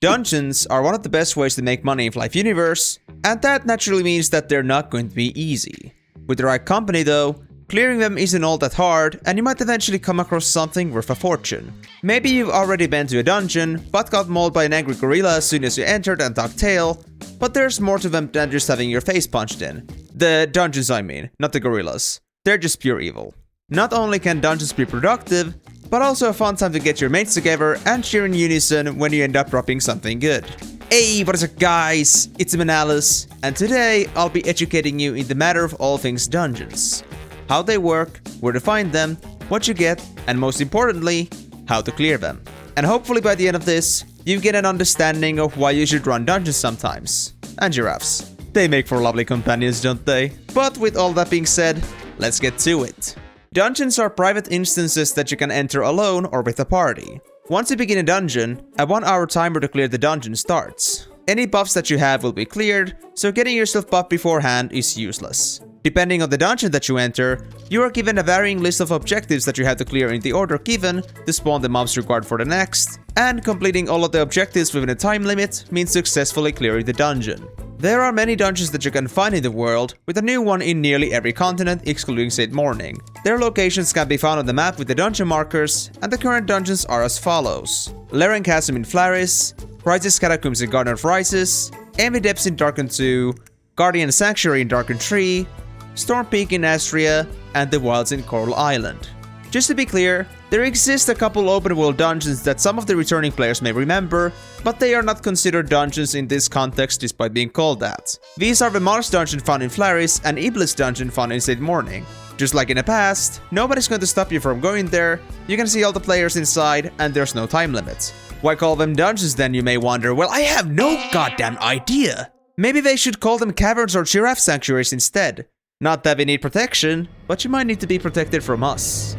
Dungeons are one of the best ways to make money in Flyff Universe, and that naturally means that they're not going to be easy. With the right company though, clearing them isn't all that hard, and you might eventually come across something worth a fortune. Maybe you've already been to a dungeon, but got mauled by an angry gorilla as soon as you entered and tucked tail, but there's more to them than just having your face punched in. The dungeons I mean, not the gorillas. They're just pure evil. Not only can dungeons be productive, but also a fun time to get your mates together and cheer in unison when you end up dropping something good. Hey, what is up guys, it's Emenalus, and today I'll be educating you in the matter of all things dungeons. How they work, where to find them, what you get, and most importantly, how to clear them. And hopefully by the end of this, you get an understanding of why you should run dungeons sometimes. And giraffes. They make for lovely companions, don't they? But with all that being said, let's get to it. Dungeons are private instances that you can enter alone or with a party. Once you begin a dungeon, a 1-hour timer to clear the dungeon starts. Any buffs that you have will be cleared, so getting yourself buffed beforehand is useless. Depending on the dungeon that you enter, you are given a varying list of objectives that you have to clear in the order given to spawn the mobs required for the next, and completing all of the objectives within a time limit means successfully clearing the dungeon. There are many dungeons that you can find in the world, with a new one in nearly every continent excluding St. Morning. Their locations can be found on the map with the dungeon markers, and the current dungeons are as follows: Laren Chasm in Flaris, Crisis Catacombs in Garden of Rises, Envy Depths in Darkened 2, Guardian Sanctuary in Darkened 3, Storm Peak in Astria, and the Wilds in Coral Island. Just to be clear, there exist a couple open world dungeons that some of the returning players may remember, but they are not considered dungeons in this context despite being called that. These are the Mars dungeon found in Flaris and Iblis dungeon found in St. Morning. Just like in the past, nobody's going to stop you from going there, you can see all the players inside, and there's no time limit. Why call them dungeons then, you may wonder? Well, I have no goddamn idea! Maybe they should call them caverns or giraffe sanctuaries instead. Not that we need protection, but you might need to be protected from us.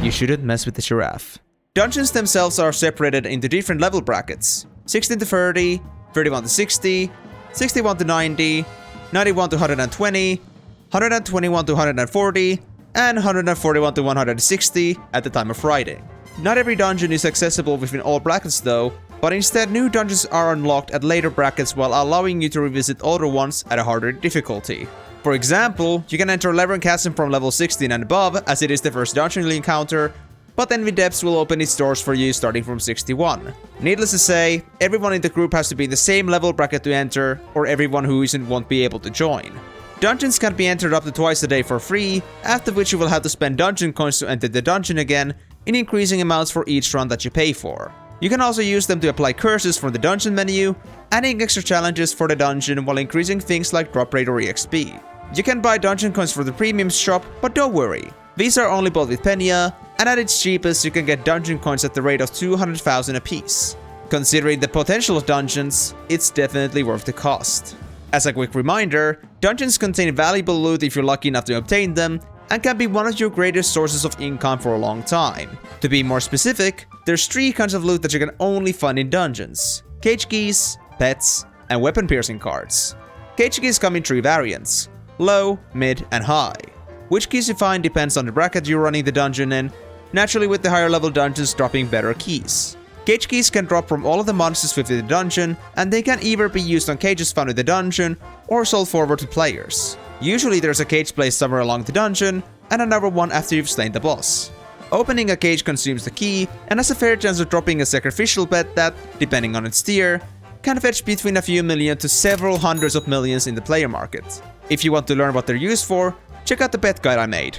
You shouldn't mess with the giraffe. Dungeons themselves are separated into different level brackets: 16 to 30, 31 to 60, 61 to 90, 91 to 120, 121 to 140, and 141 to 160 at the time of writing. Not every dungeon is accessible within all brackets though, but instead new dungeons are unlocked at later brackets while allowing you to revisit older ones at a harder difficulty. For example, you can enter Laren Chasm from level 16 and above, as it is the first dungeon you'll encounter, but Envy Depths will open its doors for you starting from 61. Needless to say, everyone in the group has to be in the same level bracket to enter, or everyone who isn't won't be able to join. Dungeons can be entered up to twice a day for free, after which you will have to spend dungeon coins to enter the dungeon again, in increasing amounts for each run that you pay for. You can also use them to apply curses from the dungeon menu, adding extra challenges for the dungeon while increasing things like drop rate or EXP. You can buy dungeon coins for the premium shop, but don't worry. These are only bought with Penya, and at its cheapest you can get dungeon coins at the rate of 200,000 apiece. Considering the potential of dungeons, it's definitely worth the cost. As a quick reminder, dungeons contain valuable loot if you're lucky enough to obtain them, and can be one of your greatest sources of income for a long time. To be more specific, there's 3 kinds of loot that you can only find in dungeons: cage keys, pets, and weapon piercing cards. Cage keys come in 3 variants: low, mid, and high. Which keys you find depends on the bracket you're running the dungeon in, naturally with the higher level dungeons dropping better keys. Cage keys can drop from all of the monsters within the dungeon, and they can either be used on cages found in the dungeon, or sold forward to players. Usually there's a cage placed somewhere along the dungeon, and another one after you've slain the boss. Opening a cage consumes the key, and has a fair chance of dropping a sacrificial pet that, depending on its tier, can fetch between a few million to several hundreds of millions in the player market. If you want to learn what they're used for, check out the pet guide I made.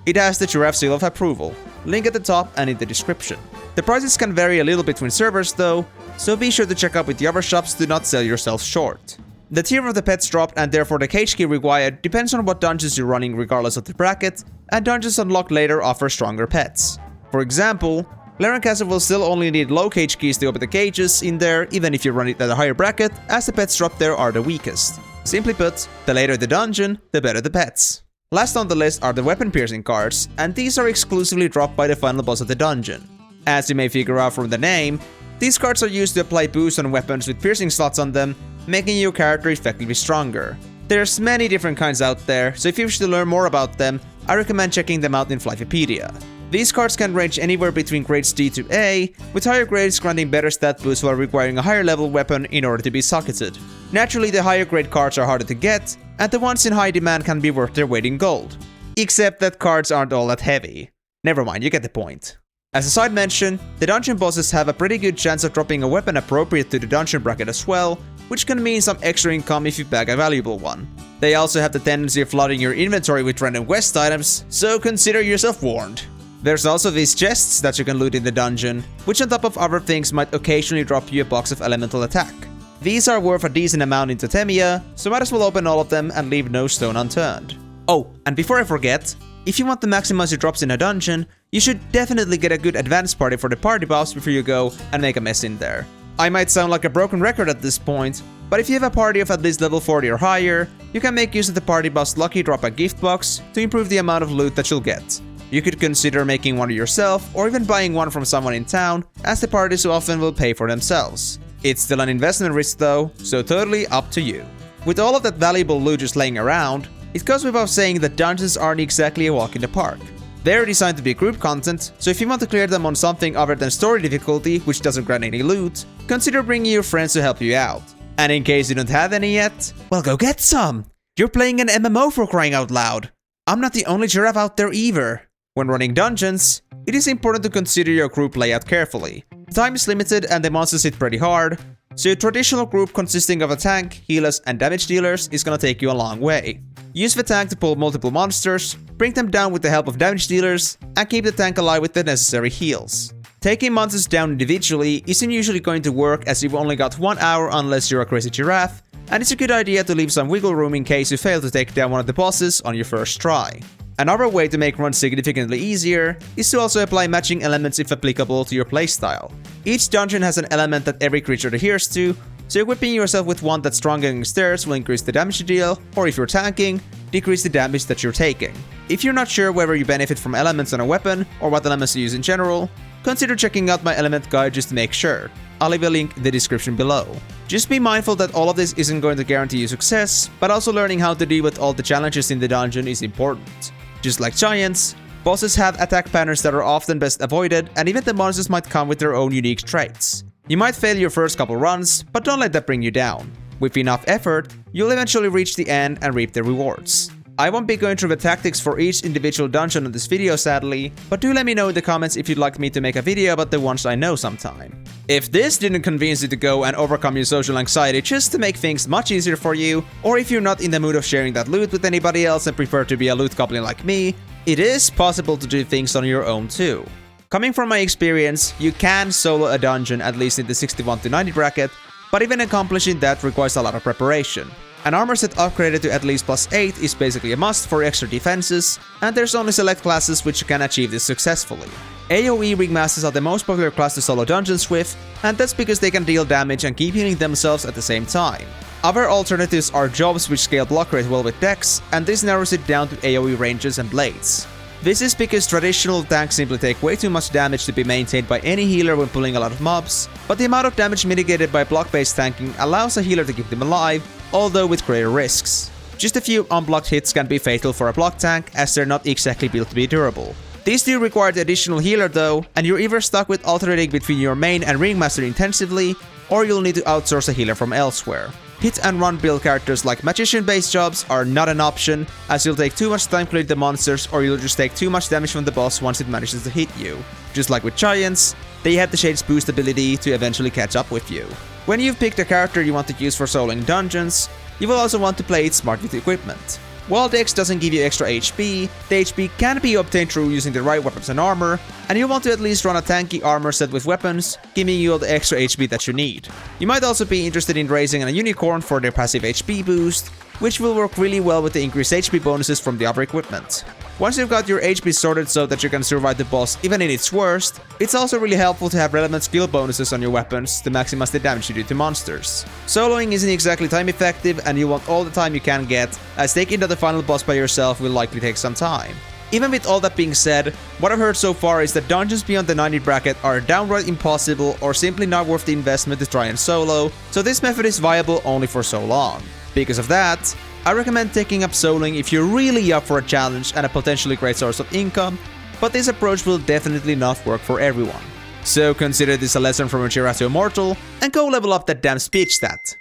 It has the giraffe seal of approval, link at the top and in the description. The prices can vary a little between servers though, so be sure to check out with the other shops to not sell yourself short. The tier of the pets dropped and therefore the cage key required depends on what dungeons you're running regardless of the bracket, and dungeons unlocked later offer stronger pets. For example, Laren Chasm will still only need low cage keys to open the cages in there even if you run it at a higher bracket, as the pets dropped there are the weakest. Simply put, the later the dungeon, the better the pets. Last on the list are the weapon piercing cards, and these are exclusively dropped by the final boss of the dungeon. As you may figure out from the name, these cards are used to apply boosts on weapons with piercing slots on them, making your character effectively stronger. There's many different kinds out there, so if you wish to learn more about them, I recommend checking them out in Flyffipedia. These cards can range anywhere between grades D to A, with higher grades granting better stat boosts while requiring a higher level weapon in order to be socketed. Naturally, the higher grade cards are harder to get, and the ones in high demand can be worth their weight in gold. Except that cards aren't all that heavy. Never mind, you get the point. As a side mention, the dungeon bosses have a pretty good chance of dropping a weapon appropriate to the dungeon bracket as well, which can mean some extra income if you bag a valuable one. They also have the tendency of flooding your inventory with random quest items, so consider yourself warned. There's also these chests that you can loot in the dungeon, which on top of other things might occasionally drop you a box of elemental attack. These are worth a decent amount in Totemia, so might as well open all of them and leave no stone unturned. Oh, and before I forget, if you want to maximize your drops in a dungeon, you should definitely get a good advance party for the party boss before you go and make a mess in there. I might sound like a broken record at this point, but if you have a party of at least level 40 or higher, you can make use of the party boss lucky drop a gift box to improve the amount of loot that you'll get. You could consider making one yourself or even buying one from someone in town, as the parties so often will pay for themselves. It's still an investment risk though, so totally up to you. With all of that valuable loot just laying around, it goes without saying that dungeons aren't exactly a walk in the park. They're designed to be group content, so if you want to clear them on something other than story difficulty, which doesn't grant any loot, consider bringing your friends to help you out. And in case you don't have any yet, well, go get some! You're playing an MMO for crying out loud! I'm not the only giraffe out there either. When running dungeons, it is important to consider your group layout carefully. Time is limited and the monsters hit pretty hard, so a traditional group consisting of a tank, healers, and damage dealers is gonna take you a long way. Use the tank to pull multiple monsters, bring them down with the help of damage dealers, and keep the tank alive with the necessary heals. Taking monsters down individually isn't usually going to work as you've only got 1 hour unless you're a crazy giraffe, and it's a good idea to leave some wiggle room in case you fail to take down one of the bosses on your first try. Another way to make runs significantly easier is to also apply matching elements if applicable to your playstyle. Each dungeon has an element that every creature adheres to, so equipping yourself with one that's strong against theirs will increase the damage you deal, or if you're tanking, decrease the damage that you're taking. If you're not sure whether you benefit from elements on a weapon, or what elements to use in general, consider checking out my element guide just to make sure. I'll leave a link in the description below. Just be mindful that all of this isn't going to guarantee you success, but also learning how to deal with all the challenges in the dungeon is important. Just like giants, bosses have attack patterns that are often best avoided, and even the monsters might come with their own unique traits. You might fail your first couple runs, but don't let that bring you down. With enough effort, you'll eventually reach the end and reap the rewards. I won't be going through the tactics for each individual dungeon in this video sadly, but do let me know in the comments if you'd like me to make a video about the ones I know sometime. If this didn't convince you to go and overcome your social anxiety just to make things much easier for you, or if you're not in the mood of sharing that loot with anybody else and prefer to be a loot goblin like me, it is possible to do things on your own too. Coming from my experience, you can solo a dungeon at least in the 61 to 90 bracket, but even accomplishing that requires a lot of preparation. An armor set upgraded to at least +8 is basically a must for extra defenses, and there's only select classes which can achieve this successfully. AoE Ringmasters are the most popular class to solo dungeons with, and that's because they can deal damage and keep healing themselves at the same time. Other alternatives are jobs which scale block rate well with dex, and this narrows it down to AoE ranges and blades. This is because traditional tanks simply take way too much damage to be maintained by any healer when pulling a lot of mobs, but the amount of damage mitigated by block-based tanking allows a healer to keep them alive, although with greater risks. Just a few unblocked hits can be fatal for a block tank, as they're not exactly built to be durable. These do require the additional healer though, and you're either stuck with alternating between your main and Ringmaster intensively, or you'll need to outsource a healer from elsewhere. Hit and run build characters like magician-based jobs are not an option, as you'll take too much time clearing the monsters, or you'll just take too much damage from the boss once it manages to hit you. Just like with giants, they have the Shade's boost ability to eventually catch up with you. When you've picked a character you want to use for soloing dungeons, you will also want to play it smart with equipment. While Dex doesn't give you extra HP, the HP can be obtained through using the right weapons and armor, and you'll want to at least run a tanky armor set with weapons, giving you all the extra HP that you need. You might also be interested in raising a unicorn for their passive HP boost, which will work really well with the increased HP bonuses from the other equipment. Once you've got your HP sorted so that you can survive the boss even in its worst, it's also really helpful to have relevant skill bonuses on your weapons to maximize the damage you do to monsters. Soloing isn't exactly time effective, and you want all the time you can get, as taking down the final boss by yourself will likely take some time. Even with all that being said, what I've heard so far is that dungeons beyond the 90 bracket are downright impossible or simply not worth the investment to try and solo, so this method is viable only for so long. Because of that, I recommend taking up soloing if you're really up for a challenge and a potentially great source of income, but this approach will definitely not work for everyone. So consider this a lesson from a giraffe to a mortal, and go level up that damn speech stat.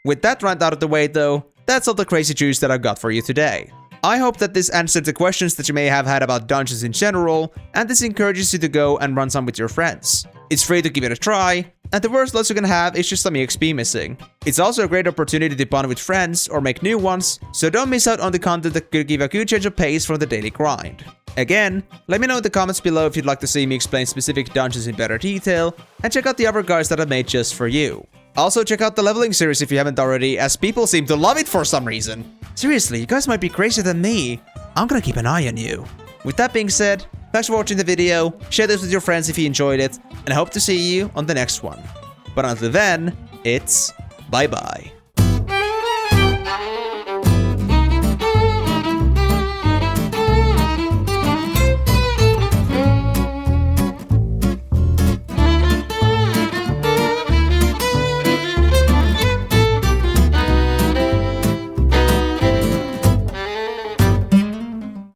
With that rant out of the way though, that's all the crazy juice that I've got for you today. I hope that this answered the questions that you may have had about dungeons in general, and this encourages you to go and run some with your friends. It's free to give it a try, and the worst loss you're gonna have is just some EXP missing. It's also a great opportunity to bond with friends or make new ones, so don't miss out on the content that could give a good change of pace from the daily grind. Again, let me know in the comments below if you'd like to see me explain specific dungeons in better detail, and check out the other guides that I made just for you. Also check out the leveling series if you haven't already, as people seem to love it for some reason. Seriously, you guys might be crazier than me. I'm gonna keep an eye on you. With that being said, thanks for watching the video, share this with your friends if you enjoyed it, and I hope to see you on the next one. But until then, it's bye-bye.